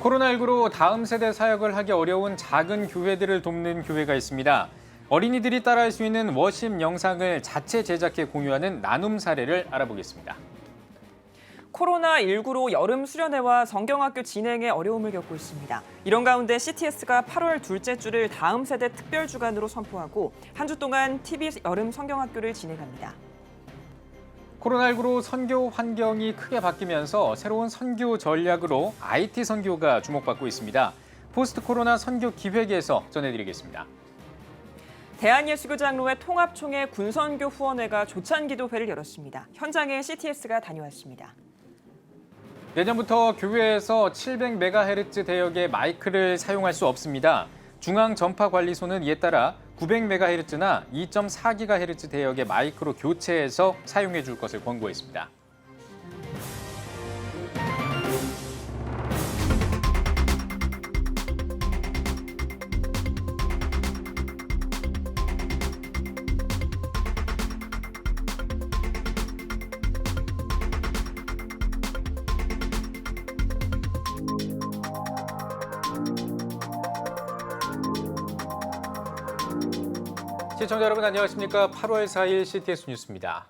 코로나19로 다음 세대 사역을 하기 어려운 작은 교회들을 돕는 교회가 있습니다. 어린이들이 따라할 수 있는 워십 영상을 자체 제작해 공유하는 나눔 사례를 알아보겠습니다. 코로나19로 여름 수련회와 성경학교 진행에 어려움을 겪고 있습니다. 이런 가운데 CTS가 8월 둘째 주를 다음 세대 특별 주간으로 선포하고 한 주 동안 TV 여름 성경학교를 진행합니다. 코로나19로 선교 환경이 크게 바뀌면서 새로운 선교 전략으로 IT 선교가 주목받고 있습니다. 포스트 코로나 선교 기획에서 전해드리겠습니다. 대한예수교장로회 통합총회 군선교 후원회가 조찬기도회를 열었습니다. 현장에 CTS가 다녀왔습니다. 내년부터 교회에서 700MHz 대역의 마이크를 사용할 수 없습니다. 중앙전파관리소는 이에 따라 900MHz나 2.4GHz 대역의 마이크로 교체해서 사용해 줄 것을 권고했습니다. 시청자 여러분 안녕하십니까? 8월 4일 CTS 뉴스입니다.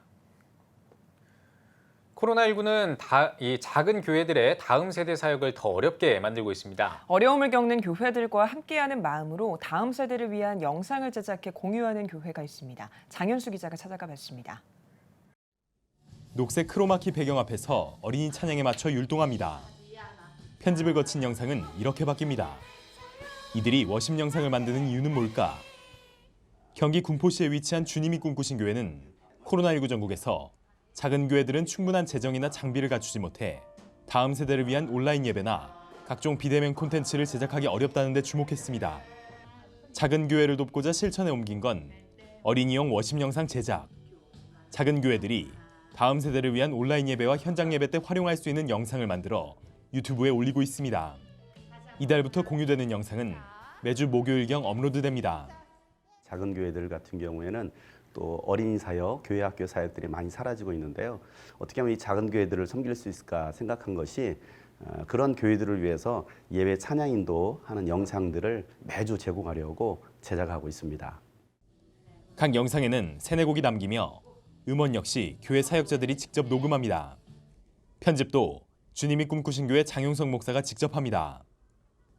코로나19는 이 작은 교회들의 다음 세대 사역을 더 어렵게 만들고 있습니다. 어려움을 겪는 교회들과 함께하는 마음으로 다음 세대를 위한 영상을 제작해 공유하는 교회가 있습니다. 장현수 기자가 찾아가 봤습니다. 녹색 크로마키 배경 앞에서 어린이 찬양에 맞춰 율동합니다. 편집을 거친 영상은 이렇게 바뀝니다. 이들이 워십 영상을 만드는 이유는 뭘까? 경기 군포시에 위치한 주님이 꿈꾸신 교회는 코로나19 전국에서 작은 교회들은 충분한 재정이나 장비를 갖추지 못해 다음 세대를 위한 온라인 예배나 각종 비대면 콘텐츠를 제작하기 어렵다는 데 주목했습니다. 작은 교회를 돕고자 실천에 옮긴 건 어린이용 워십 영상 제작. 작은 교회들이 다음 세대를 위한 온라인 예배와 현장 예배 때 활용할 수 있는 영상을 만들어 유튜브에 올리고 있습니다. 이달부터 공유되는 영상은 매주 목요일경 업로드됩니다. 작은 교회들 같은 경우에는 또 어린이 사역, 교회 학교 사역들이 많이 사라지고 있는데요. 어떻게 하면 이 작은 교회들을 섬길 수 있을까 생각한 것이 그런 교회들을 위해서 예배 찬양 인도하는 영상들을 매주 제공하려고 제작하고 있습니다. 각 영상에는 세네곡이 남기며 음원 역시 교회 사역자들이 직접 녹음합니다. 편집도 주님이 꿈꾸신 교회 장용석 목사가 직접 합니다.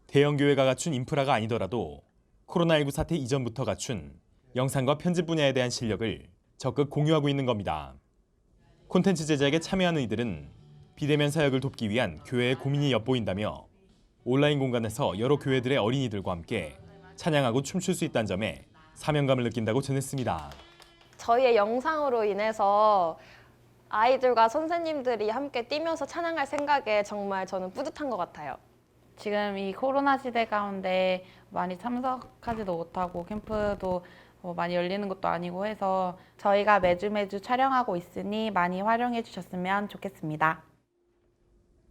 대형 교회가 갖춘 인프라가 아니더라도 코로나19 사태 이전부터 갖춘 영상과 편집 분야에 대한 실력을 적극 공유하고 있는 겁니다. 콘텐츠 제작에 참여하는 이들은 비대면 사역을 돕기 위한 교회의 고민이 엿보인다며 온라인 공간에서 여러 교회들의 어린이들과 함께 찬양하고 춤출 수 있다는 점에 사명감을 느낀다고 전했습니다. 저희의 영상으로 인해서 아이들과 선생님들이 함께 뛰면서 찬양할 생각에 정말 저는 뿌듯한 것 같아요. 지금 이 코로나 시대 가운데 많이 참석하지도 못하고 캠프도 많이 열리는 것도 아니고 해서 저희가 매주 촬영하고 있으니 많이 활용해 주셨으면 좋겠습니다.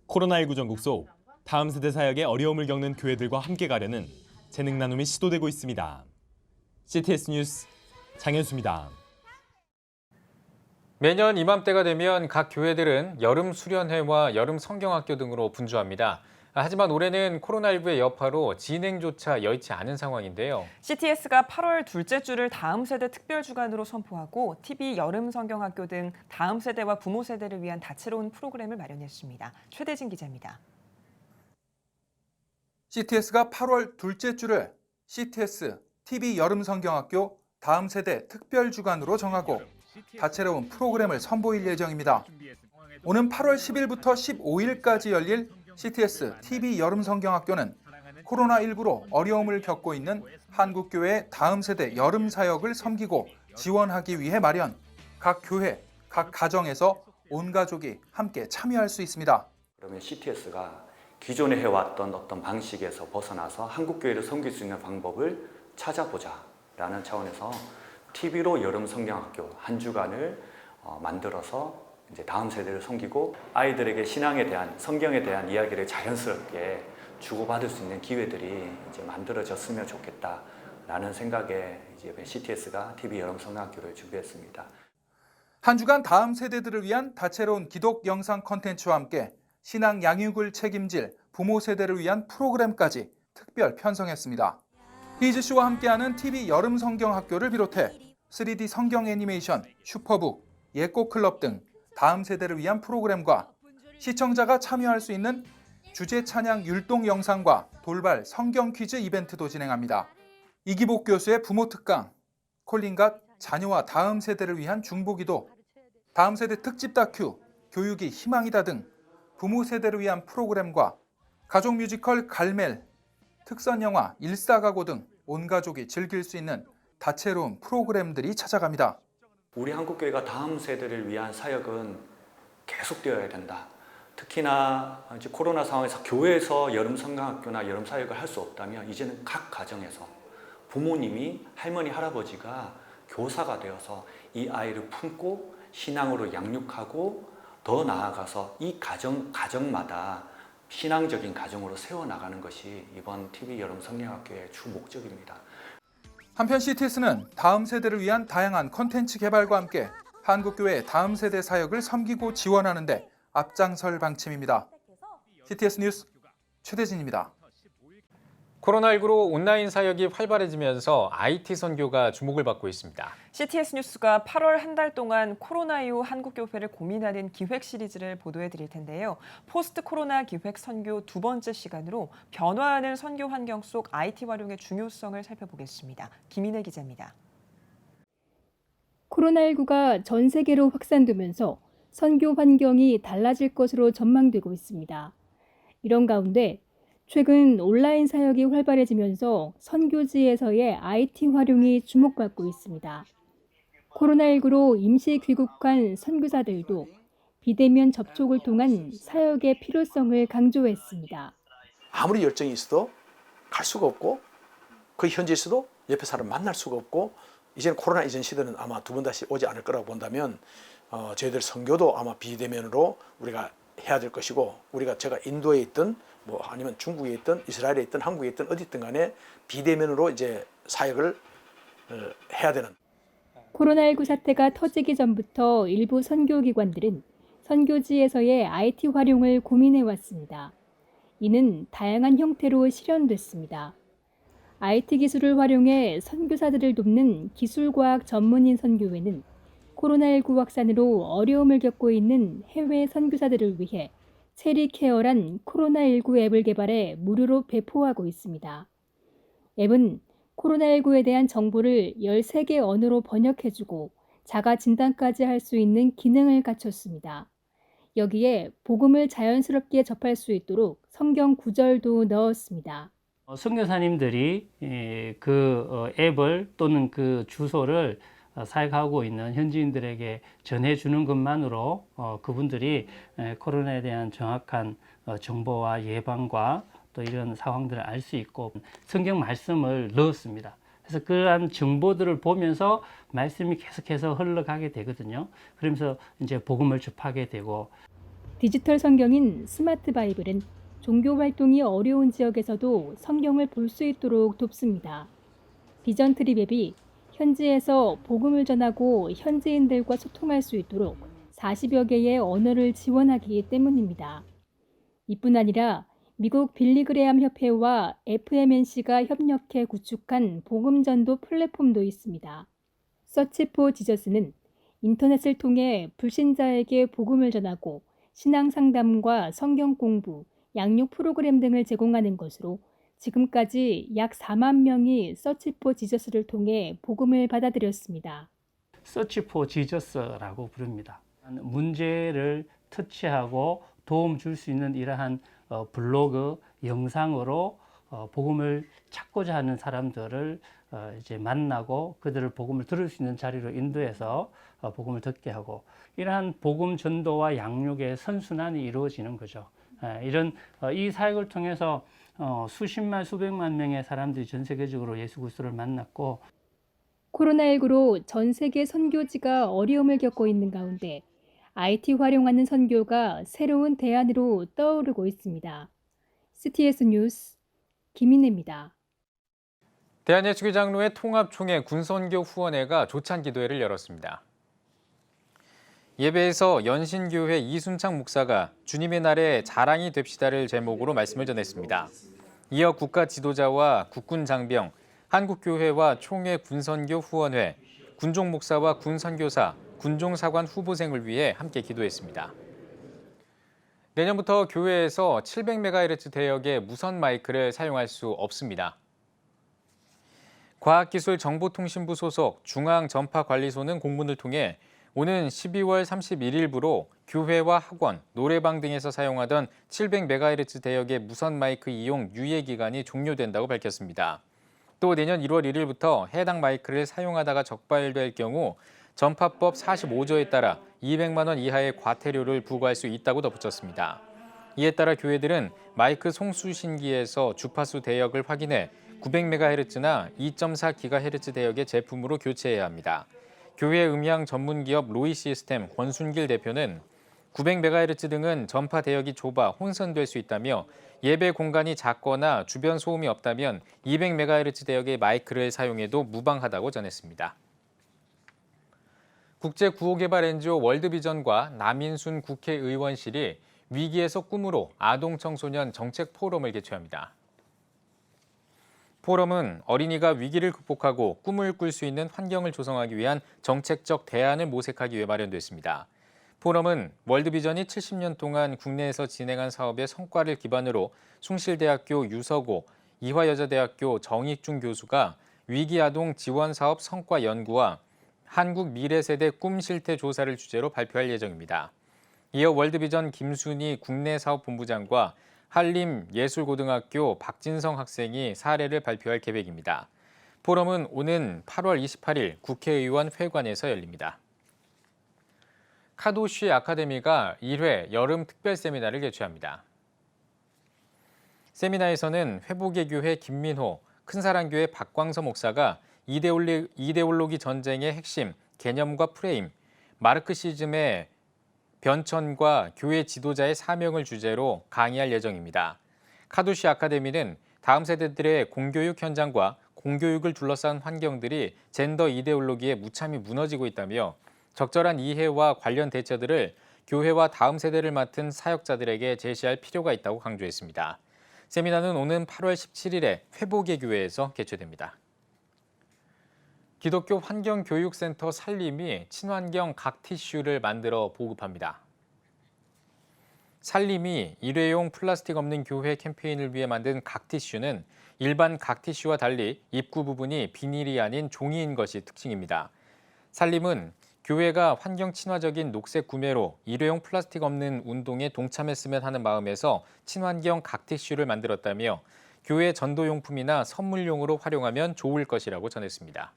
코로나19 전국 속 다음 세대 사역에 어려움을 겪는 교회들과 함께 가려는 재능 나눔이 시도되고 있습니다. CTS 뉴스 장현수입니다. 매년 이맘때가 되면 각 교회들은 여름 수련회와 여름 성경학교 등으로 분주합니다. 하지만 올해는 코로나19의 여파로 진행조차 여의치 않은 상황인데요. CTS가 8월 둘째 주를 다음 세대 특별 주간으로 선포하고 TV 여름 성경학교 등 다음 세대와 부모 세대를 위한 다채로운 프로그램을 마련했습니다. 최대진 기자입니다. CTS가 8월 둘째 주를 CTS TV 여름 성경학교 다음 세대 특별 주간으로 정하고 다채로운 프로그램을 선보일 예정입니다. 오는 8월 10일부터 15일까지 열릴 CTS TV 여름 성경학교는 코로나19로 어려움을 겪고 있는 한국교회의 다음 세대 여름 사역을 섬기고 지원하기 위해 마련. 각 교회, 각 가정에서 온 가족이 함께 참여할 수 있습니다. 그러면 CTS가 기존에 해왔던 어떤 방식에서 벗어나서 한국교회를 섬길 수 있는 방법을 찾아보자라는 차원에서 TV로 여름 성경학교 한 주간을 만들어서 이제 다음 세대를 섬기고 아이들에게 신앙에 대한 성경에 대한 이야기를 자연스럽게 주고받을 수 있는 기회들이 이제 만들어졌으면 좋겠다라는 생각에 이제 CTS가 TV 여름 성경학교를 준비했습니다. 한 주간 다음 세대들을 위한 다채로운 기독 영상 콘텐츠와 함께 신앙 양육을 책임질 부모 세대를 위한 프로그램까지 특별 편성했습니다. 히즈씨와 함께하는 TV 여름 성경학교를 비롯해 3D 성경 애니메이션, 슈퍼북, 예꽃 클럽 등 다음 세대를 위한 프로그램과 시청자가 참여할 수 있는 주제 찬양 율동 영상과 돌발 성경 퀴즈 이벤트도 진행합니다. 이기복 교수의 부모 특강, 콜린갓 자녀와 다음 세대를 위한 중보기도, 다음 세대 특집 다큐, 교육이 희망이다 등 부모 세대를 위한 프로그램과 가족 뮤지컬 갈멜, 특선 영화 일사가고 등 온 가족이 즐길 수 있는 다채로운 프로그램들이 찾아갑니다. 우리 한국교회가 다음 세대를 위한 사역은 계속되어야 된다. 특히나 이제 코로나 상황에서 교회에서 여름 성경학교나 여름 사역을 할 수 없다면 이제는 각 가정에서 부모님이 할머니 할아버지가 교사가 되어서 이 아이를 품고 신앙으로 양육하고 더 나아가서 이 가정마다 신앙적인 가정으로 세워나가는 것이 이번 TV 여름 성경학교의 주 목적입니다. 한편 CTS는 다음 세대를 위한 다양한 콘텐츠 개발과 함께 한국교회의 다음 세대 사역을 섬기고 지원하는 데 앞장설 방침입니다. CTS 뉴스 최대진입니다. 코로나19로 온라인 사역이 활발해지면서 IT 선교가 주목을 받고 있습니다. CTS 뉴스가 8월 한 달 동안 코로나 이후 한국교회를 고민하는 기획 시리즈를 보도해 드릴 텐데요. 포스트 코로나 기획 선교 두 번째 시간으로 변화하는 선교 환경 속 IT 활용의 중요성을 살펴보겠습니다. 김인혜 기자입니다. 코로나19가 전 세계로 확산되면서 선교 환경이 달라질 것으로 전망되고 있습니다. 이런 가운데 최근 온라인 사역이 활발해지면서 선교지에서의 IT 활용이 주목받고 있습니다. 코로나19로 임시 귀국한 선교사들도 비대면 접촉을 통한 사역의 필요성을 강조했습니다. 아무리 열정이 있어도 갈 수가 없고 그 현지에서도 옆에 사람 만날 수가 없고 이제는 코로나 이전 시대는 아마 두 번 다시 오지 않을 거라고 본다면 저희들 선교도 아마 비대면으로 우리가 해야 될 것이고 제가 인도에 있든 뭐 아니면 중국에 있든 이스라엘에 있든 한국에 있든 어디 있든 간에 비대면으로 이제 사역을 해야 되는. 코로나19 사태가 터지기 전부터 일부 선교기관들은 선교지에서의 IT 활용을 고민해 왔습니다. 이는 다양한 형태로 실현됐습니다. IT 기술을 활용해 선교사들을 돕는 기술과학 전문인 선교회는 코로나19 확산으로 어려움을 겪고 있는 해외 선교사들을 위해 체리케어란 코로나19 앱을 개발해 무료로 배포하고 있습니다. 앱은 코로나19에 대한 정보를 13개 언어로 번역해주고 자가 진단까지 할 수 있는 기능을 갖췄습니다. 여기에 복음을 자연스럽게 접할 수 있도록 성경 구절도 넣었습니다. 선교사님들이 그 앱을 또는 그 주소를 사역하고 있는 현지인들에게 전해주는 것만으로 그분들이 코로나에 대한 정확한 정보와 예방과 또 이런 상황들을 알 수 있고 성경 말씀을 넣었습니다. 그래서 그러한 정보들을 보면서 말씀이 계속해서 흘러가게 되거든요. 그러면서 이제 복음을 접하게 되고. 디지털 성경인 스마트 바이블은 종교 활동이 어려운 지역에서도 성경을 볼 수 있도록 돕습니다. 비전 트립 앱이 현지에서 복음을 전하고 현지인들과 소통할 수 있도록 40여 개의 언어를 지원하기 때문입니다. 이뿐 아니라 미국 빌리그레암 협회와 FMNC가 협력해 구축한 복음전도 플랫폼도 있습니다. 서치 포 지저스는 인터넷을 통해 불신자에게 복음을 전하고 신앙 상담과 성경 공부, 양육 프로그램 등을 제공하는 것으로 지금까지 약 4만 명이 서치 포 지저스를 통해 복음을 받아들였습니다. 서치 포 지저스라고 부릅니다. 문제를 터치하고 도움 줄 수 있는 이러한 블로그 영상으로 복음을 찾고자 하는 사람들을 이제 만나고 그들을 복음을 들을 수 있는 자리로 인도해서 복음을 듣게 하고 이러한 복음 전도와 양육의 선순환이 이루어지는 거죠. 이런 이 사역을 통해서 수십만 수백만 명의 사람들이 전 세계적으로 예수 그리스도를 만났고 코로나19로 전 세계 선교지가 어려움을 겪고 있는 가운데 IT 활용하는 선교가 새로운 대안으로 떠오르고 있습니다. CTS 뉴스 김인혜입니다. 대한예수교 장로회 통합총회 군선교 후원회가 조찬기도회를 열었습니다. 예배에서 연신교회 이순창 목사가 주님의 날에 자랑이 됩시다를 제목으로 말씀을 전했습니다. 이어 국가 지도자와 국군 장병, 한국교회와 총회 군선교 후원회, 군종 목사와 군 선교사, 군종 사관 후보생을 위해 함께 기도했습니다. 내년부터 교회에서 700MHz 대역의 무선 마이크를 사용할 수 없습니다. 과학기술정보통신부 소속 중앙전파관리소는 공문을 통해 오는 12월 31일부로 교회와 학원, 노래방 등에서 사용하던 700MHz 대역의 무선 마이크 이용 유예 기간이 종료된다고 밝혔습니다. 또 내년 1월 1일부터 해당 마이크를 사용하다가 적발될 경우 전파법 45조에 따라 200만 원 이하의 과태료를 부과할 수 있다고 덧붙였습니다. 이에 따라 교회들은 마이크 송수신기에서 주파수 대역을 확인해 900MHz나 2.4GHz 대역의 제품으로 교체해야 합니다. 교회 음향 전문기업 로이 시스템 권순길 대표는 900MHz 등은 전파 대역이 좁아 혼선될 수 있다며 예배 공간이 작거나 주변 소음이 없다면 200MHz 대역의 마이크를 사용해도 무방하다고 전했습니다. 국제구호개발 NGO 월드비전과 남인순 국회의원실이 위기에서 꿈으로 아동청소년 정책 포럼을 개최합니다. 포럼은 어린이가 위기를 극복하고 꿈을 꿀 수 있는 환경을 조성하기 위한 정책적 대안을 모색하기 위해 마련됐습니다. 포럼은 월드비전이 70년 동안 국내에서 진행한 사업의 성과를 기반으로 숭실대학교 유서고, 이화여자대학교 정익중 교수가 위기아동 지원사업 성과 연구와 한국 미래세대 꿈 실태 조사를 주제로 발표할 예정입니다. 이어 월드비전 김순희 국내사업본부장과 한림예술고등학교 박진성 학생이 사례를 발표할 계획입니다. 포럼은 오는 8월 28일 국회의원 회관에서 열립니다. 카도쉬 아카데미가 1회 여름 특별 세미나를 개최합니다. 세미나에서는 회복의 김민호, 큰사랑교회 박광서 목사가 이데올로기 전쟁의 핵심, 개념과 프레임, 마르크시즘의 변천과 교회 지도자의 사명을 주제로 강의할 예정입니다. 카도쉬 아카데미는 다음 세대들의 공교육 현장과 공교육을 둘러싼 환경들이 젠더 이데올로기에 무참히 무너지고 있다며 적절한 이해와 관련 대처들을 교회와 다음 세대를 맡은 사역자들에게 제시할 필요가 있다고 강조했습니다. 세미나는 오는 8월 17일에 회복의 교회에서 개최됩니다. 기독교 환경교육센터 살림이 친환경 각티슈를 만들어 보급합니다. 살림이 일회용 플라스틱 없는 교회 캠페인을 위해 만든 각티슈는 일반 각티슈와 달리 입구 부분이 비닐이 아닌 종이인 것이 특징입니다. 살림은 교회가 환경 친화적인 녹색 구매로 일회용 플라스틱 없는 운동에 동참했으면 하는 마음에서 친환경 각티슈를 만들었다며 교회 전도용품이나 선물용으로 활용하면 좋을 것이라고 전했습니다.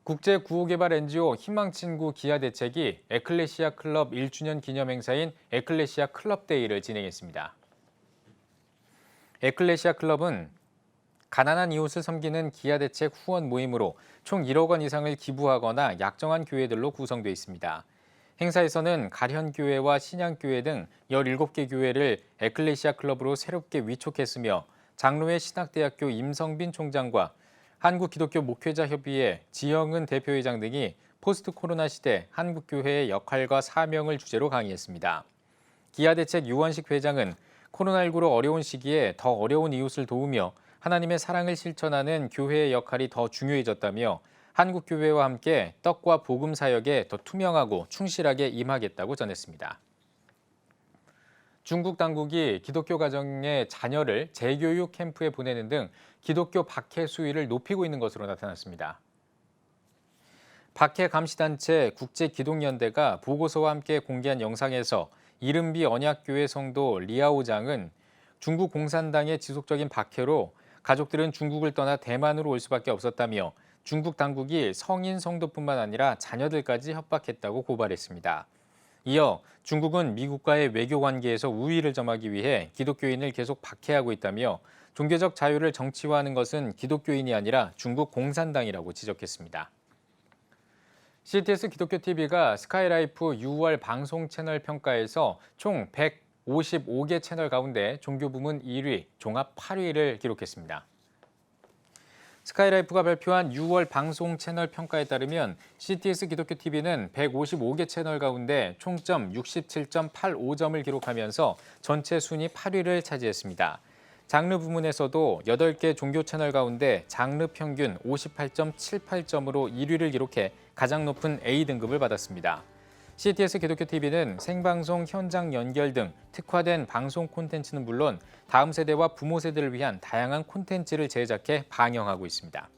국제구호개발 NGO 희망친구 기아대책이 에클레시아 클럽 1주년 기념행사인 에클레시아 클럽데이를 진행했습니다. 에클레시아 클럽은 가난한 이웃을 섬기는 기아대책 후원 모임으로 총 1억 원 이상을 기부하거나 약정한 교회들로 구성되어 있습니다. 행사에서는 가련교회와 신양교회 등 17개 교회를 에클레시아 클럽으로 새롭게 위촉했으며 장로회 신학대학교 임성빈 총장과 한국기독교 목회자협의회 지영은 대표회장 등이 포스트 코로나 시대 한국교회의 역할과 사명을 주제로 강의했습니다. 기아대책 유원식 회장은 코로나19로 어려운 시기에 더 어려운 이웃을 도우며 하나님의 사랑을 실천하는 교회의 역할이 더 중요해졌다며 한국교회와 함께 떡과 복음 사역에 더 투명하고 충실하게 임하겠다고 전했습니다. 중국 당국이 기독교 가정의 자녀를 재교육 캠프에 보내는 등 기독교 박해 수위를 높이고 있는 것으로 나타났습니다. 박해 감시단체 국제기독연대가 보고서와 함께 공개한 영상에서 이른비 언약교회 성도 리아오장은 중국 공산당의 지속적인 박해로 가족들은 중국을 떠나 대만으로 올 수밖에 없었다며 중국 당국이 성인 성도뿐만 아니라 자녀들까지 협박했다고 고발했습니다. 이어 중국은 미국과의 외교 관계에서 우위를 점하기 위해 기독교인을 계속 박해하고 있다며 종교적 자유를 정치화하는 것은 기독교인이 아니라 중국 공산당이라고 지적했습니다. CTS 기독교TV가 스카이라이프 6월 방송 채널 평가에서 총 155개 채널 가운데 종교 부문 1위, 종합 8위를 기록했습니다. 스카이라이프가 발표한 6월 방송 채널 평가에 따르면 CTS 기독교 TV는 155개 채널 가운데 총점 67.85점을 기록하면서 전체 순위 8위를 차지했습니다. 장르 부문에서도 8개 종교 채널 가운데 장르 평균 58.78점으로 1위를 기록해 가장 높은 A등급을 받았습니다. CTS 기독교 TV는 생방송 현장 연결 등 특화된 방송 콘텐츠는 물론 다음 세대와 부모 세대를 위한 다양한 콘텐츠를 제작해 방영하고 있습니다.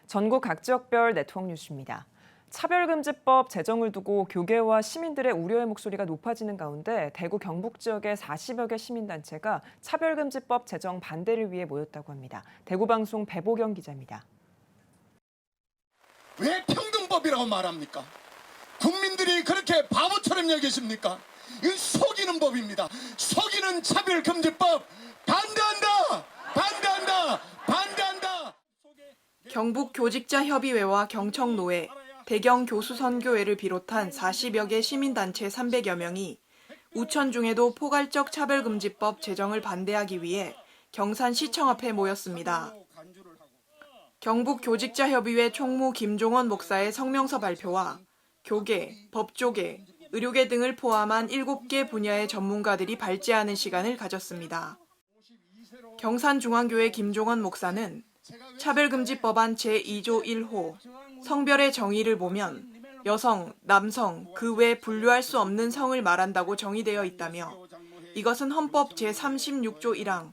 전국 각 지역별 네트워크 뉴스입니다. 차별금지법 제정을 두고 교계와 시민들의 우려의 목소리가 높아지는 가운데 대구 경북 지역의 40여 개 시민단체가 차별금지법 제정 반대를 위해 모였다고 합니다. 대구방송 배보경 기자입니다. 왜 평등법이라고 말합니까? 국민들이 그렇게 바보처럼 여기십니까? 이건 속이는 법입니다. 속이는 차별금지법 반대한다! 반대한다! 반대한다! 경북교직자협의회와 경청노회, 대경교수선교회를 비롯한 40여 개 시민단체 300여 명이 우천 중에도 포괄적 차별금지법 제정을 반대하기 위해 경산시청 앞에 모였습니다. 경북교직자협의회 총무 김종원 목사의 성명서 발표와 교계, 법조계, 의료계 등을 포함한 7개 분야의 전문가들이 발제하는 시간을 가졌습니다. 경산중앙교회 김종원 목사는 차별금지법안 제2조 1호 성별의 정의를 보면 여성, 남성, 그 외 분류할 수 없는 성을 말한다고 정의되어 있다며 이것은 헌법 제36조 1항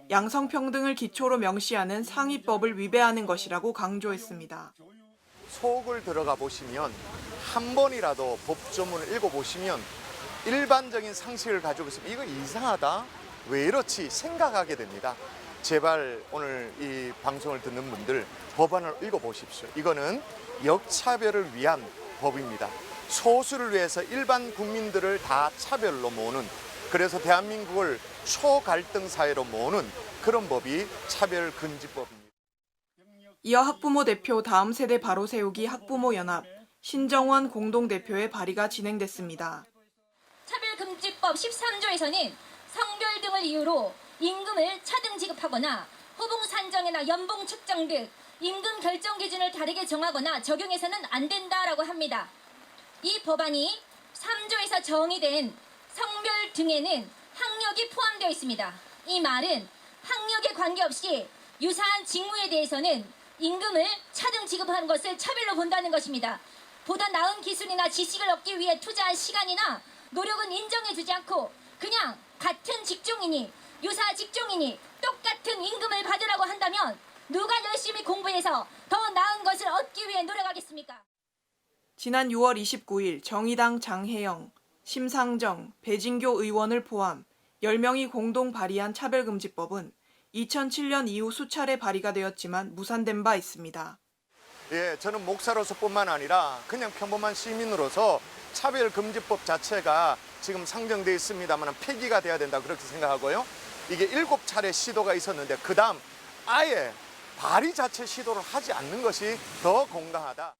양성평등을 기초로 명시하는 상위법을 위배하는 것이라고 강조했습니다. 속을 들어가 보시면 한 번이라도 법조문을 읽어보시면 일반적인 상식을 가지고 있으면 이거 이상하다? 왜 이렇지? 생각하게 됩니다. 제발 오늘 이 방송을 듣는 분들 법안을 읽어보십시오. 이거는 역차별을 위한 법입니다. 소수를 위해서 일반 국민들을 다 차별로 모으는, 그래서 대한민국을 초갈등 사회로 모으는 그런 법이 차별금지법입니다. 이어 학부모 대표 다음 세대 바로 세우기 학부모연합 신정원 공동대표의 발의가 진행됐습니다. 차별금지법 13조에서는 성별 등을 이유로 임금을 차등 지급하거나 호봉 산정이나 연봉 측정 등 임금 결정 기준을 다르게 정하거나 적용해서는 안 된다라고 합니다. 이 법안이 3조에서 정의된 성별 등에는 학력이 포함되어 있습니다. 이 말은 학력에 관계없이 유사한 직무에 대해서는 임금을 차등 지급하는 것을 차별로 본다는 것입니다. 보다 나은 기술이나 지식을 얻기 위해 투자한 시간이나 노력은 인정해주지 않고 그냥 같은 직종이니 유사 직종이니 똑같은 임금을 받으라고 한다면 누가 열심히 공부해서 더 나은 것을 얻기 위해 노력하겠습니까? 지난 6월 29일 정의당 장혜영, 심상정, 배진교 의원을 포함 10명이 공동 발의한 차별금지법은 2007년 이후 수차례 발의가 되었지만 무산된 바 있습니다. 예, 저는 목사로서뿐만 아니라 그냥 평범한 시민으로서 차별금지법 자체가 지금 상정되어 있습니다만 폐기가 돼야 된다 그렇게 생각하고요. 이게 7차례 시도가 있었는데 그 다음 아예 발의 자체 시도를 하지 않는 것이 더 공정하다.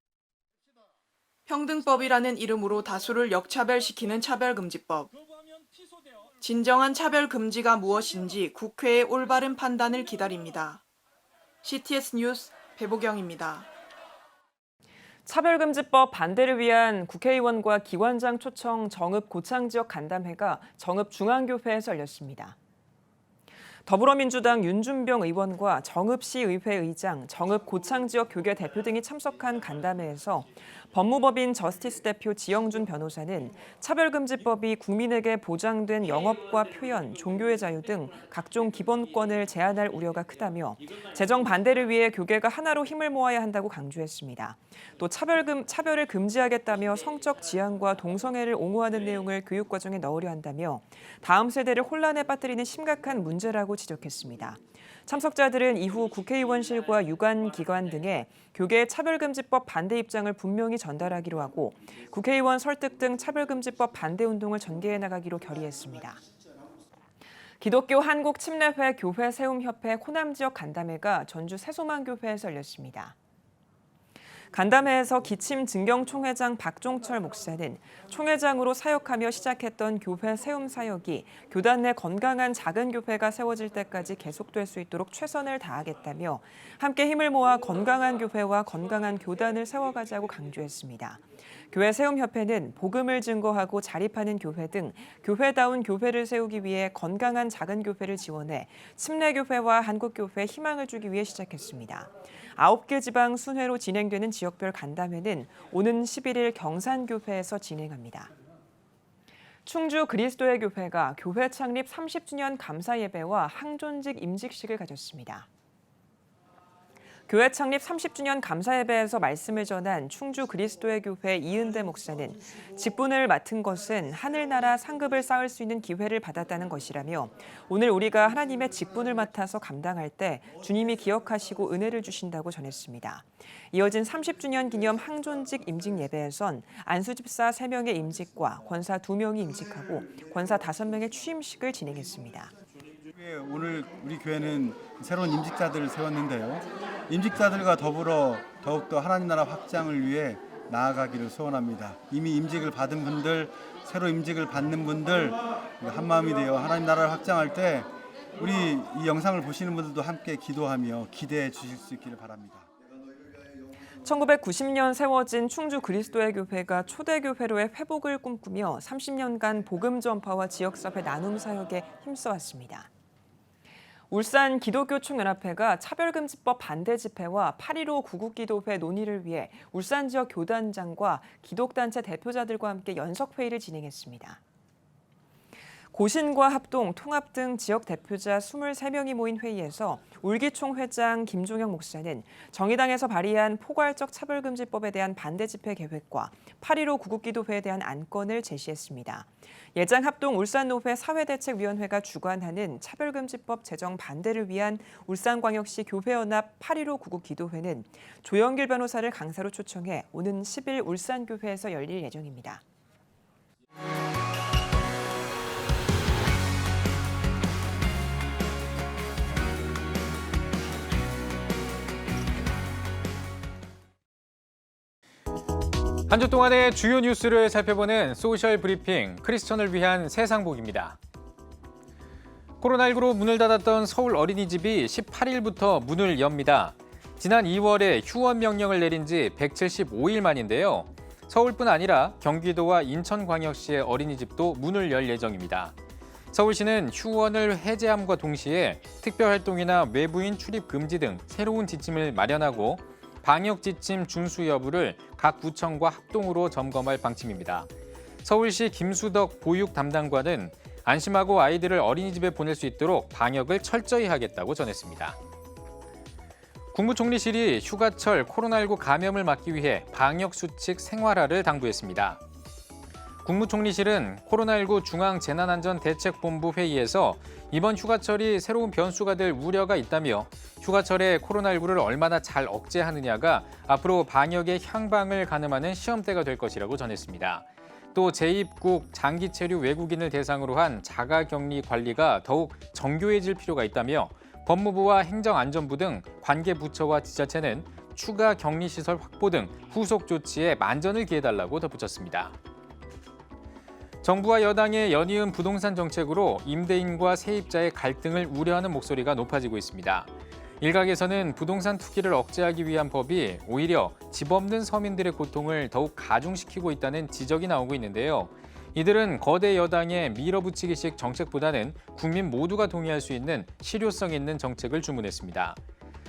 평등법이라는 이름으로 다수를 역차별시키는 차별금지법. 진정한 차별금지가 무엇인지 국회의 올바른 판단을 기다립니다. CTS 뉴스 배보경입니다. 차별금지법 반대를 위한 국회의원과 기관장 초청 정읍 고창지역 간담회가 정읍 중앙교회에서 열렸습니다. 더불어민주당 윤준병 의원과 정읍시의회 의장, 정읍 고창지역 교계 대표 등이 참석한 간담회에서 법무법인 저스티스 대표 지영준 변호사는 차별금지법이 국민에게 보장된 영업과 표현, 종교의 자유 등 각종 기본권을 제한할 우려가 크다며 제정 반대를 위해 교계가 하나로 힘을 모아야 한다고 강조했습니다. 또 차별을 금지하겠다며 성적 지향과 동성애를 옹호하는 내용을 교육과정에 넣으려 한다며 다음 세대를 혼란에 빠뜨리는 심각한 문제라고 지적했습니다. 참석자들은 이후 국회의원실과 유관기관 등에 교계의 차별금지법 반대 입장을 분명히 전달하기로 하고 국회의원 설득 등 차별금지법 반대 운동을 전개해 나가기로 결의했습니다. 기독교 한국침례회 교회 세움협회 호남지역 간담회가 전주 세소만교회에서 열렸습니다. 간담회에서 기침 증경총회장 박종철 목사는 총회장으로 사역하며 시작했던 교회 세움 사역이 교단 내 건강한 작은 교회가 세워질 때까지 계속될 수 있도록 최선을 다하겠다며 함께 힘을 모아 건강한 교회와 건강한 교단을 세워가자고 강조했습니다. 교회 세움협회는 복음을 증거하고 자립하는 교회 등 교회다운 교회를 세우기 위해 건강한 작은 교회를 지원해 침례교회와 한국교회에 희망을 주기 위해 시작했습니다. 9개 지방 순회로 진행되는 지역별 간담회는 오는 11일 경산교회에서 진행합니다. 충주 그리스도의 교회가 교회 창립 30주년 감사 예배와 항존직 임직식을 가졌습니다. 교회 창립 30주년 감사 예배에서 말씀을 전한 충주 그리스도의 교회 이은대 목사는 직분을 맡은 것은 하늘나라 상급을 쌓을 수 있는 기회를 받았다는 것이라며 오늘 우리가 하나님의 직분을 맡아서 감당할 때 주님이 기억하시고 은혜를 주신다고 전했습니다. 이어진 30주년 기념 항존직 임직 예배에선 안수집사 3명의 임직과 권사 2명이 임직하고 권사 5명의 취임식을 진행했습니다. 오늘 우리 교회는 새로운 임직자들을 세웠는데요. 임직자들과 더불어 더욱더 하나님 나라 확장을 위해 나아가기를 소원합니다. 이미 임직을 받은 분들, 새로 임직을 받는 분들 한마음이 되어 하나님 나라를 확장할 때 우리 이 영상을 보시는 분들도 함께 기도하며 기대해 주실 수 있기를 바랍니다. 1990년 세워진 충주 그리스도의 교회가 초대교회로의 회복을 꿈꾸며 30년간 복음 전파와 지역사회 나눔 사역에 힘써왔습니다. 울산 기독교총연합회가 차별금지법 반대 집회와 8.15 구국기도회 논의를 위해 울산 지역 교단장과 기독단체 대표자들과 함께 연석회의를 진행했습니다. 고신과 합동, 통합 등 지역 대표자 23명이 모인 회의에서 울기총 회장 김종영 목사는 정의당에서 발의한 포괄적 차별금지법에 대한 반대 집회 계획과 8.15 구국기도회에 대한 안건을 제시했습니다. 예장합동 울산노회 사회대책위원회가 주관하는 차별금지법 제정 반대를 위한 울산광역시 교회연합 8.15 구국기도회는 조영길 변호사를 강사로 초청해 오는 10일 울산교회에서 열릴 예정입니다. 한 주 동안의 주요 뉴스를 살펴보는 소셜 브리핑, 크리스천을 위한 세상복입니다. 코로나19로 문을 닫았던 서울 어린이집이 18일부터 문을 엽니다. 지난 2월에 휴원 명령을 내린 지 175일 만인데요. 서울뿐 아니라 경기도와 인천광역시의 어린이집도 문을 열 예정입니다. 서울시는 휴원을 해제함과 동시에 특별활동이나 외부인 출입 금지 등 새로운 지침을 마련하고 방역 지침 준수 여부를 각 구청과 합동으로 점검할 방침입니다. 서울시 김수덕 보육 담당관은 안심하고 아이들을 어린이집에 보낼 수 있도록 방역을 철저히 하겠다고 전했습니다. 국무총리실이 휴가철 코로나19 감염을 막기 위해 방역 수칙 생활화를 당부했습니다. 국무총리실은 코로나19 중앙재난안전대책본부 회의에서 이번 휴가철이 새로운 변수가 될 우려가 있다며 휴가철에 코로나19를 얼마나 잘 억제하느냐가 앞으로 방역의 향방을 가늠하는 시험대가 될 것이라고 전했습니다. 또 재입국, 장기 체류 외국인을 대상으로 한 자가격리 관리가 더욱 정교해질 필요가 있다며 법무부와 행정안전부 등 관계 부처와 지자체는 추가 격리시설 확보 등 후속 조치에 만전을 기해달라고 덧붙였습니다. 정부와 여당의 연이은 부동산 정책으로 임대인과 세입자의 갈등을 우려하는 목소리가 높아지고 있습니다. 일각에서는 부동산 투기를 억제하기 위한 법이 오히려 집 없는 서민들의 고통을 더욱 가중시키고 있다는 지적이 나오고 있는데요. 이들은 거대 여당의 밀어붙이기식 정책보다는 국민 모두가 동의할 수 있는 실효성 있는 정책을 주문했습니다.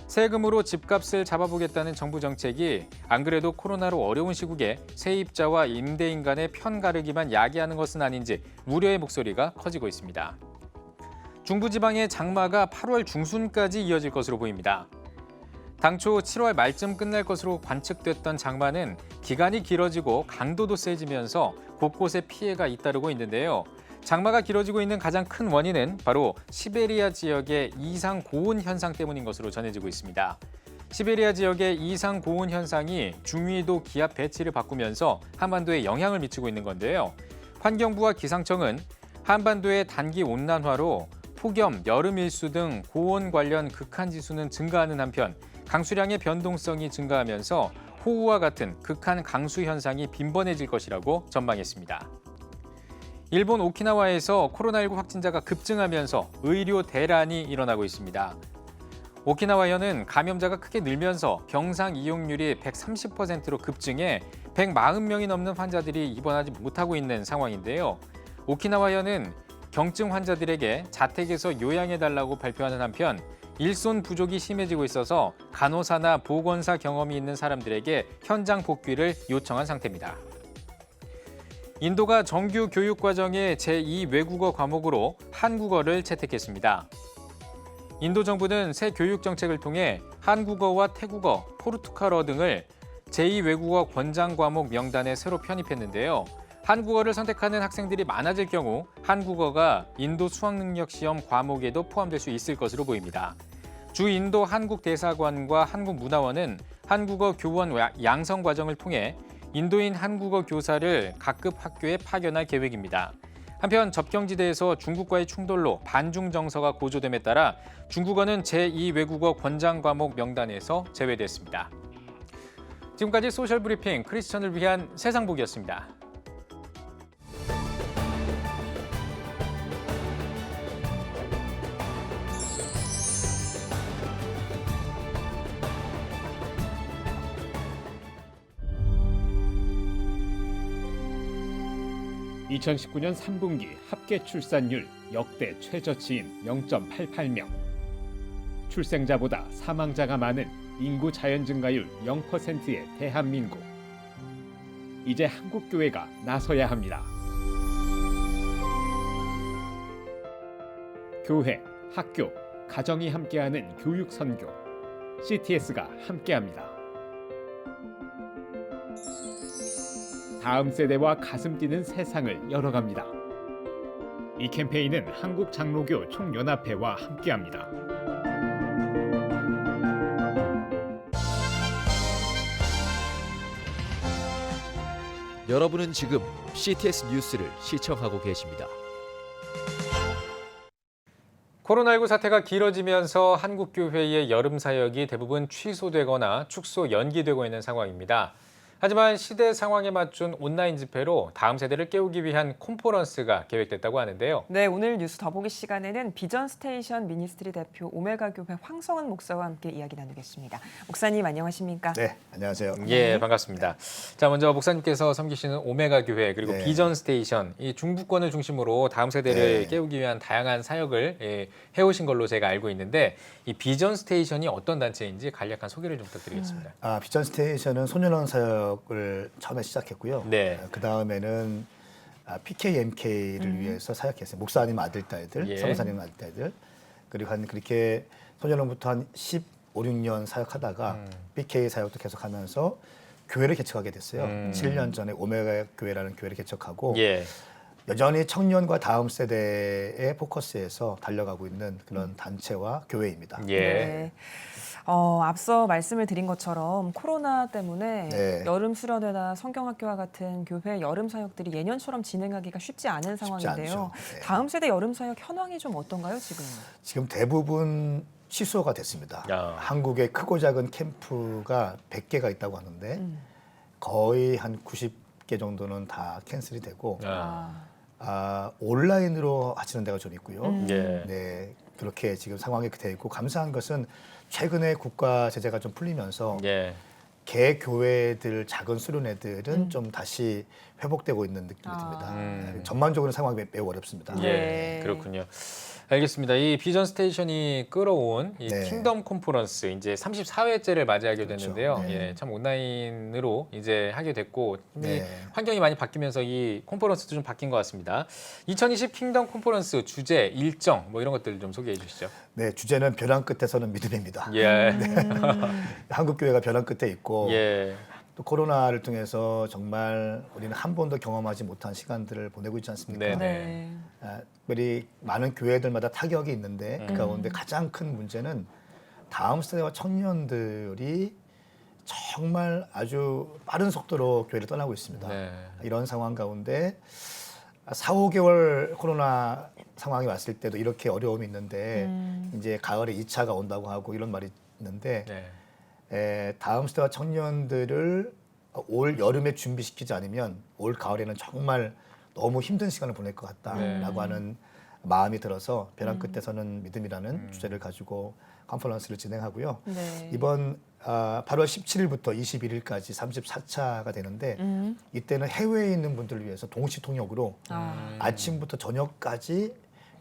세금으로 집값을 잡아보겠다는 정부 정책이 안 그래도 코로나로 어려운 시국에 세입자와 임대인 간의 편 가르기만 야기하는 것은 아닌지 우려의 목소리가 커지고 있습니다. 중부지방의 장마가 8월 중순까지 이어질 것으로 보입니다. 당초 7월 말쯤 끝날 것으로 관측됐던 장마는 기간이 길어지고 강도도 세지면서 곳곳에 피해가 잇따르고 있는데요. 장마가 길어지고 있는 가장 큰 원인은 바로 시베리아 지역의 이상 고온 현상 때문인 것으로 전해지고 있습니다. 시베리아 지역의 이상 고온 현상이 중위도 기압 배치를 바꾸면서 한반도에 영향을 미치고 있는 건데요. 환경부와 기상청은 한반도의 단기 온난화로 폭염, 여름 일수 등 고온 관련 극한 지수는 증가하는 한편 강수량의 변동성이 증가하면서 폭우와 같은 극한 강수 현상이 빈번해질 것이라고 전망했습니다. 일본 오키나와에서 코로나19 확진자가 급증하면서 의료 대란이 일어나고 있습니다. 오키나와현은 감염자가 크게 늘면서 병상 이용률이 130%로 급증해 140명이 넘는 환자들이 입원하지 못하고 있는 상황인데요. 오키나와현은 경증 환자들에게 자택에서 요양해달라고 발표하는 한편 일손 부족이 심해지고 있어서 간호사나 보건사 경험이 있는 사람들에게 현장 복귀를 요청한 상태입니다. 인도가 정규 교육 과정의 제2 외국어 과목으로 한국어를 채택했습니다. 인도 정부는 새 교육 정책을 통해 한국어와 태국어, 포르투갈어 등을 제2 외국어 권장 과목 명단에 새로 편입했는데요. 한국어를 선택하는 학생들이 많아질 경우 한국어가 인도 수학능력시험 과목에도 포함될 수 있을 것으로 보입니다. 주 인도 한국대사관과 한국문화원은 한국어 교원 양성 과정을 통해 인도인 한국어 교사를 각급 학교에 파견할 계획입니다. 한편 접경지대에서 중국과의 충돌로 반중 정서가 고조됨에 따라 중국어는 제2 외국어 권장 과목 명단에서 제외됐습니다. 지금까지 소셜브리핑 크리스천을 위한 세상복이었습니다. (2019년 3분기) 합계 출산율 역대 최저치인 0.88명. 출생자보다 사망자가 많은 인구 자연 증가율 0%의 대한민국. 이제 한국교회가 나서야 합니다. 교회, 학교, 가정이 함께하는 교육 선교. CTS가 함께합니다. 다음 세대와 가슴 뛰는 세상을 열어갑니다. 이 캠페인은 한국장로교 총연합회와 함께합니다. 여러분은 지금 CTS 뉴스를 시청하고 계십니다. 코로나19 사태가 길어지면서 한국교회의 여름 사역이 대부분 취소되거나 축소 연기되고 있는 상황입니다. 하지만 시대 상황에 맞춘 온라인 집회로 다음 세대를 깨우기 위한 콘퍼런스가 계획됐다고 하는데요. 네, 오늘 뉴스 더보기 시간에는 비전 스테이션 미니스트리 대표 오메가 교회 황성은 목사와 함께 이야기 나누겠습니다. 목사님 안녕하십니까? 네, 안녕하세요. 예, 반갑습니다. 자, 먼저 목사님께서 섬기시는 오메가 교회 그리고 네. 비전 스테이션 이 중부권을 중심으로 다음 세대를 네. 깨우기 위한 다양한 사역을 해오신 걸로 제가 알고 있는데 이 비전 스테이션이 어떤 단체인지 간략한 소개를 좀 부탁드리겠습니다. 비전 스테이션은 소년원 사역을 처음에 시작했고요. 네. 그 다음에는 PKMK를 위해서 사역했어요. 목사님 아들, 딸들, 예. 성사님 아들, 딸들. 그리고 그렇게 소년원부터 한 15, 16년 사역하다가 PK 사역도 계속하면서 교회를 개척하게 됐어요. 7년 전에 오메가 교회라는 교회를 개척하고 예. 여전히 청년과 다음 세대의 포커스에서 달려가고 있는 그런 단체와 교회입니다. 예. 네. 앞서 말씀을 드린 것처럼 코로나 때문에 네. 여름 수련회나 성경학교와 같은 교회 여름 사역들이 예년처럼 진행하기가 쉽지 않은 상황인데요. 않죠. 네. 다음 세대 여름 사역 현황이 좀 어떤가요, 지금? 지금 대부분 취소가 됐습니다. 한국에 크고 작은 캠프가 100개가 있다고 하는데 거의 한 90개 정도는 다 캔슬이 되고 온라인으로 하시는 데가 좀 있고요. 예. 네, 그렇게 지금 상황이 되어 있고 감사한 것은 최근에 국가 제재가 좀 풀리면서 예. 개 교회들 작은 수련회들은 좀 다시 회복되고 있는 느낌이 듭니다. 전반적으로 상황이 매우 어렵습니다. 예, 그렇군요. 알겠습니다. 이 비전 스테이션이 끌어온 이 네. 킹덤 컨퍼런스 이제 34회째를 맞이하게 됐는데요. 그렇죠. 네. 예, 참 온라인으로 이제 하게 됐고 네. 환경이 많이 바뀌면서 이 컨퍼런스도 좀 바뀐 것 같습니다. 2020 킹덤 컨퍼런스 주제, 일정 뭐 이런 것들 좀 소개해 주시죠. 네, 주제는 벼랑 끝에서는 믿음입니다. 예. 네. 한국 교회가 벼랑 끝에 있고 예. 또 코로나를 통해서 정말 우리는 한 번도 경험하지 못한 시간들을 보내고 있지 않습니까? 네. 특별히 많은 교회들마다 타격이 있는데 그 가운데 가장 큰 문제는 다음 세대와 청년들이 정말 아주 빠른 속도로 교회를 떠나고 있습니다. 네. 이런 상황 가운데 4, 5개월 코로나 상황이 왔을 때도 이렇게 어려움이 있는데 이제 가을에 2차가 온다고 하고 이런 말이 있는데 다음 세대와 청년들을 올 여름에 준비시키지 않으면 올 가을에는 정말 너무 힘든 시간을 보낼 것 같다라고 하는 마음이 들어서 벼랑 끝에서는 믿음이라는 주제를 가지고 컨퍼런스를 진행하고요. 네. 이번 8월 17일부터 21일까지 34차가 되는데 이때는 해외에 있는 분들을 위해서 동시 통역으로 아침부터 저녁까지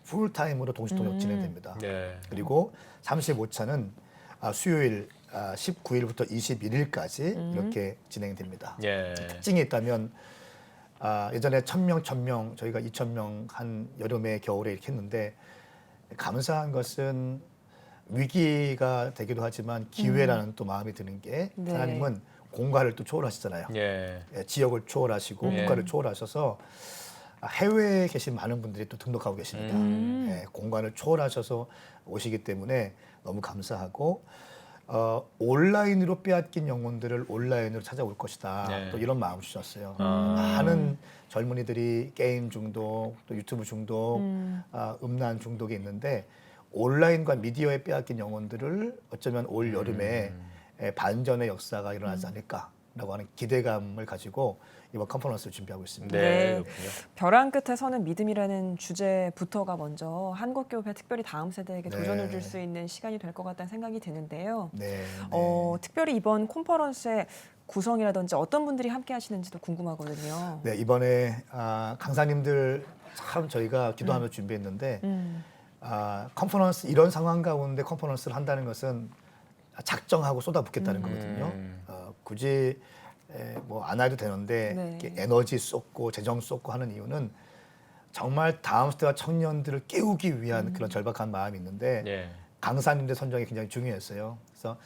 풀타임으로 동시 통역 진행됩니다. 네. 그리고 35차는 수요일 19일부터 21일까지 이렇게 진행됩니다. 예. 특징이 있다면 예전에 1000명 저희가 2000명 한 여름에 겨울에 이렇게 했는데 감사한 것은 위기가 되기도 하지만 기회라는 또 마음이 드는 게 네. 하나님은 공간을 또 초월하시잖아요. 예. 지역을 초월하시고 국가를 초월하셔서 해외에 계신 많은 분들이 또 등록하고 계십니다. 공간을 초월하셔서 오시기 때문에 너무 감사하고 온라인으로 빼앗긴 영혼들을 온라인으로 찾아올 것이다. 네. 또 이런 마음을 주셨어요. 많은 젊은이들이 게임 중독, 또 유튜브 중독, 음란 중독이 있는데 온라인과 미디어에 빼앗긴 영혼들을 어쩌면 올 여름에 반전의 역사가 일어나지 않을까라고 하는 기대감을 가지고 이번 컨퍼런스를 준비하고 있습니다. 네. 벼랑 끝에 서는 믿음이라는 주제부터가 먼저 한국교회 특별히 다음 세대에게 네. 도전을 줄 수 있는 시간이 될 것 같다는 생각이 드는데요. 네. 특별히 이번 컨퍼런스의 구성이라든지 어떤 분들이 함께 하시는지도 궁금하거든요. 네, 이번에 강사님들 참 저희가 기도하며 준비했는데 컨퍼런스 이런 상황 가운데 컨퍼런스를 한다는 것은 작정하고 쏟아붓겠다는 거거든요. 굳이 뭐 안 해도 되는데 네. 이렇게 에너지 쏟고 재정 쏟고 하는 이유는 정말 다음 세대와 청년들을 깨우기 위한 그런 절박한 마음이 있는데 예. 강사님들 선정이 굉장히 중요했어요. 그래서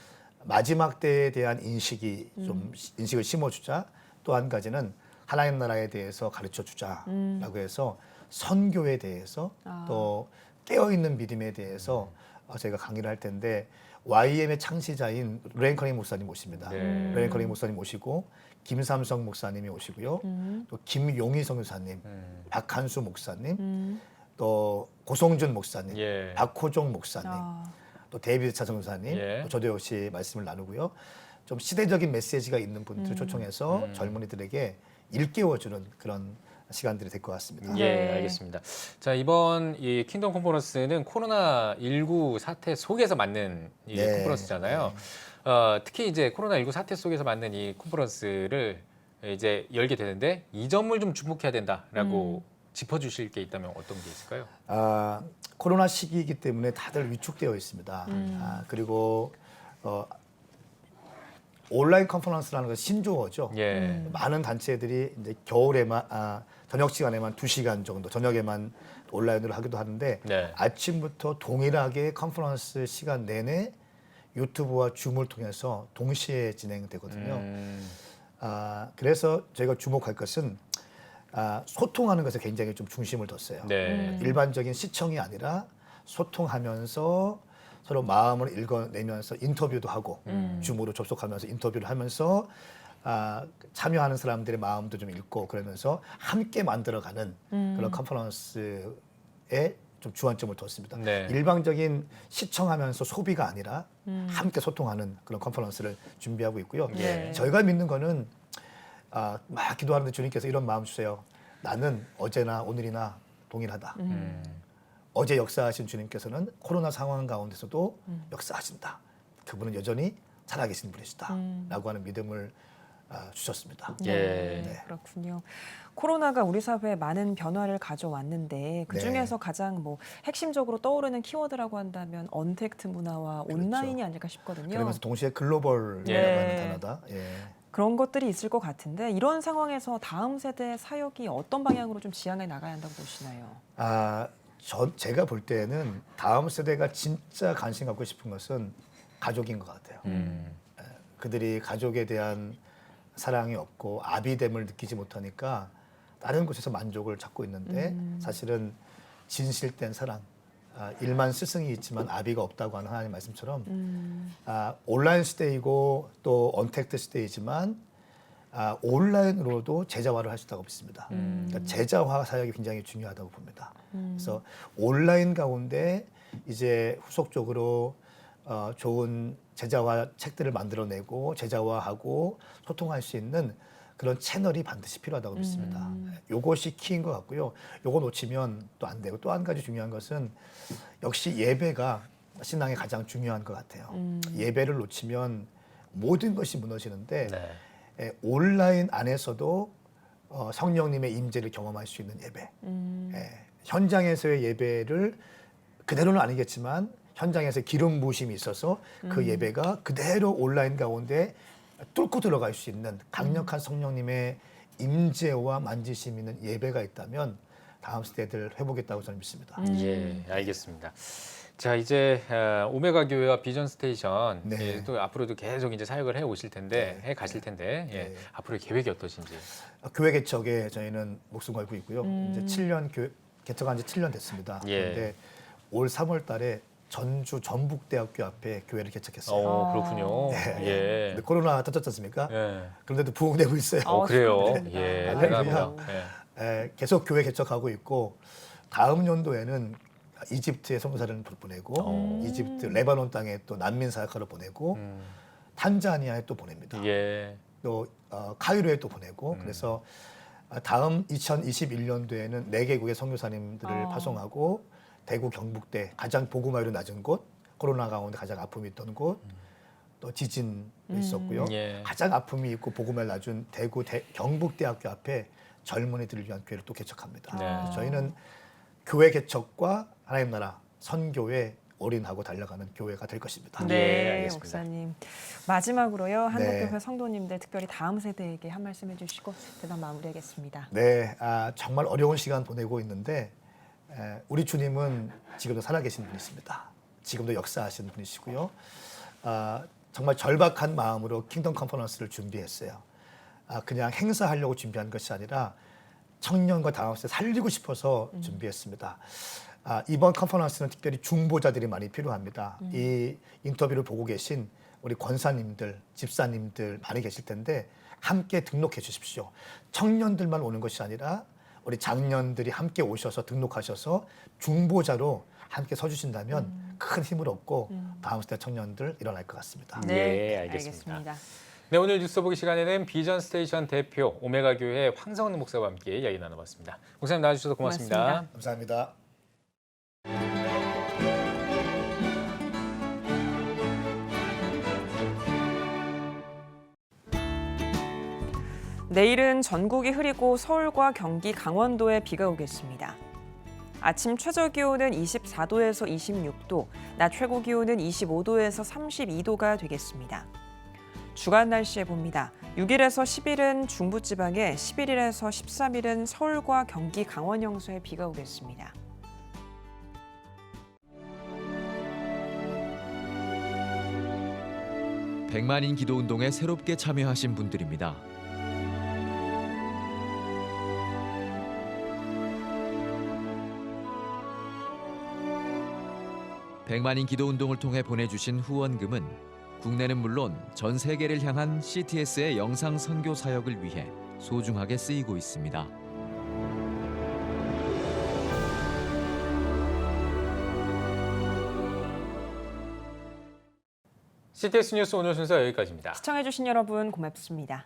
마지막 때에 대한 인식이 좀 인식을 심어주자. 또 한 가지는 하나님 나라에 대해서 가르쳐 주자라고 해서 선교에 대해서 또 깨어있는 믿음에 대해서 저희가 강의를 할 텐데 YM의 창시자인 로렌 커닝 목사님 모십니다. 로렌 커닝 목사님 모시고 김삼성 목사님이 오시고요. 또 김용희 선교사님, 박한수 목사님, 또 고성준 목사님, 박호종 목사님, 또 데이비드 차 선교사님, 또 저도 역시 말씀을 나누고요. 좀 시대적인 메시지가 있는 분들을 초청해서 젊은이들에게 일깨워주는 그런 시간들이 될 것 같습니다. 예, 알겠습니다. 자, 이번 이 킹덤 컨퍼런스는 코로나19 사태 속에서 맞는 이 컨퍼런스잖아요. 특히 이제 코로나19 사태 속에서 맞는 이 컨퍼런스를 이제 열게 되는데 이 점을 좀 주목해야 된다라고 짚어주실 게 있다면 어떤 게 있을까요? 코로나 시기이기 때문에 다들 위축되어 있습니다. 그리고 온라인 컨퍼런스라는 건 신조어죠. 많은 단체들이 이제 겨울에만 저녁 시간에만 2시간 정도, 저녁에만 온라인으로 하기도 하는데 아침부터 동일하게 컨퍼런스 시간 내내 유튜브와 줌을 통해서 동시에 진행되거든요. 그래서 저희가 주목할 것은 소통하는 것에 굉장히 좀 중심을 뒀어요. 일반적인 시청이 아니라 소통하면서 서로 마음을 읽어내면서 인터뷰도 하고 줌으로 접속하면서 인터뷰를 하면서 참여하는 사람들의 마음도 좀 읽고 그러면서 함께 만들어가는 그런 컨퍼런스에 좀 주안점을 뒀습니다. 일방적인 시청하면서 소비가 아니라 함께 소통하는 그런 컨퍼런스를 준비하고 있고요. 저희가 믿는 거는 막 기도하는데 주님께서 이런 마음 주세요. 나는 어제나 오늘이나 동일하다. 어제 역사하신 주님께서는 코로나 상황 가운데서도 역사하신다. 그분은 여전히 살아계신 분이시다. 라고 하는 믿음을 주셨습니다. 그렇군요. 코로나가 우리 사회에 많은 변화를 가져왔는데 그중에서 가장 뭐 핵심적으로 떠오르는 키워드라고 한다면 언택트 문화와 온라인이 아닐까 싶거든요. 그러면서 동시에 글로벌이라는 단어다. 그런 것들이 있을 것 같은데 이런 상황에서 다음 세대 사역이 어떤 방향으로 좀 지향해 나가야 한다고 보시나요? 제가 볼 때는 다음 세대가 진짜 관심 갖고 싶은 것은 가족인 것 같아요. 그들이 가족에 대한 사랑이 없고 아비됨을 느끼지 못하니까 다른 곳에서 만족을 찾고 있는데 사실은 진실된 사랑, 일만 스승이 있지만 아비가 없다고 하는 하나님 말씀처럼 온라인 시대이고 또 언택트 시대이지만 온라인으로도 제자화를 할 수 있다고 믿습니다. 그러니까 제자화 사역이 굉장히 중요하다고 봅니다. 그래서 온라인 가운데 이제 후속적으로 좋은 제자화 책들을 만들어내고 제자화하고 소통할 수 있는 그런 채널이 반드시 필요하다고 믿습니다. 요것이 키인 것 같고요. 요거 놓치면 또 안 되고 또 한 가지 중요한 것은 역시 예배가 신앙의 가장 중요한 것 같아요. 예배를 놓치면 모든 것이 무너지는데 온라인 안에서도 성령님의 임재를 경험할 수 있는 예배. 현장에서의 예배를 그대로는 아니겠지만 현장에서 기름 부으심이 있어서 그 예배가 그대로 온라인 가운데 뚫고 들어갈 수 있는 강력한 성령님의 임재와 만지심 있는 예배가 있다면 다음 세대들 해보겠다고 저는 믿습니다. 예, 알겠습니다. 자, 이제 오메가 교회와 비전 스테이션 예, 또 앞으로도 계속 이제 사역을 해 오실 텐데, 해 가실 텐데, 예, 앞으로의 계획이 어떠신지? 교회 개척에 저희는 목숨 걸고 있고요. 이제 7년 개척한 지 7년 됐습니다. 그런데 올 3월달에 전주 전북대학교 앞에 교회를 개척했어요. 그렇군요. 예. 근데 코로나 터졌지 않습니까? 그런데도 부흥되고 있어요. 그래요. 예, 대단합니다. 계속 교회 개척하고 있고 다음 연도에는 이집트에 선교사를 보내고 이집트 레바논 땅에 또 난민 사역하러 보내고 탄자니아에 또 보냅니다. 또 카이로에 또 보내고 그래서 다음 2021년도에는 4개국의 선교사님들을 파송하고 대구 경북대 가장 복음화율이 낮은 곳, 코로나 가운데 가장 아픔이 있던 곳, 또 지진이 있었고요. 가장 아픔이 있고 복음화율 낮은 대구 경북대학교 앞에 젊은이들을 위한 교회를 또 개척합니다. 그래서 저희는 교회 개척과 하나님 나라 선교에 올인하고 달려가는 교회가 될 것입니다. 네, 목사님. 마지막으로요. 한국교회 성도님들 특별히 다음 세대에게 한 말씀 해주시고 대담 마무리하겠습니다. 네, 정말 어려운 시간 보내고 있는데 우리 주님은 지금도 살아계신 분이십니다. 지금도 역사하시는 분이시고요. 정말 절박한 마음으로 킹덤 컨퍼런스를 준비했어요. 그냥 행사하려고 준비한 것이 아니라 청년과 다음 세대 살리고 싶어서 준비했습니다. 이번 컨퍼런스는 특별히 중보자들이 많이 필요합니다. 이 인터뷰를 보고 계신 우리 권사님들, 집사님들 많이 계실 텐데 함께 등록해 주십시오. 청년들만 오는 것이 아니라 우리 장년들이 함께 오셔서 등록하셔서 중보자로 함께 서주신다면 큰 힘을 얻고 다음 세대 청년들 일어날 것 같습니다. 네, 알겠습니다. 네, 오늘 뉴스 보기 시간에는 비전 스테이션 대표 오메가 교회 황성은 목사와 함께 이야기 나눠봤습니다. 목사님 나와주셔서 고맙습니다. 감사합니다. 내일은 전국이 흐리고 서울과 경기, 강원도에 비가 오겠습니다. 아침 최저 기온은 24도에서 26도, 낮 최고 기온은 25도에서 32도가 되겠습니다. 주간 날씨에 봅니다. 6일에서 10일은 중부지방에, 11일에서 13일은 서울과 경기, 강원 영서에 비가 오겠습니다. 백만인 기도운동에 새롭게 참여하신 분들입니다. 백만인 기도운동을 통해 보내주신 후원금은 국내는 물론 전 세계를 향한 CTS의 영상 선교 사역을 위해 소중하게 쓰이고 있습니다. CTS 뉴스 오늘 순서 여기까지입니다. 시청해주신 여러분 고맙습니다.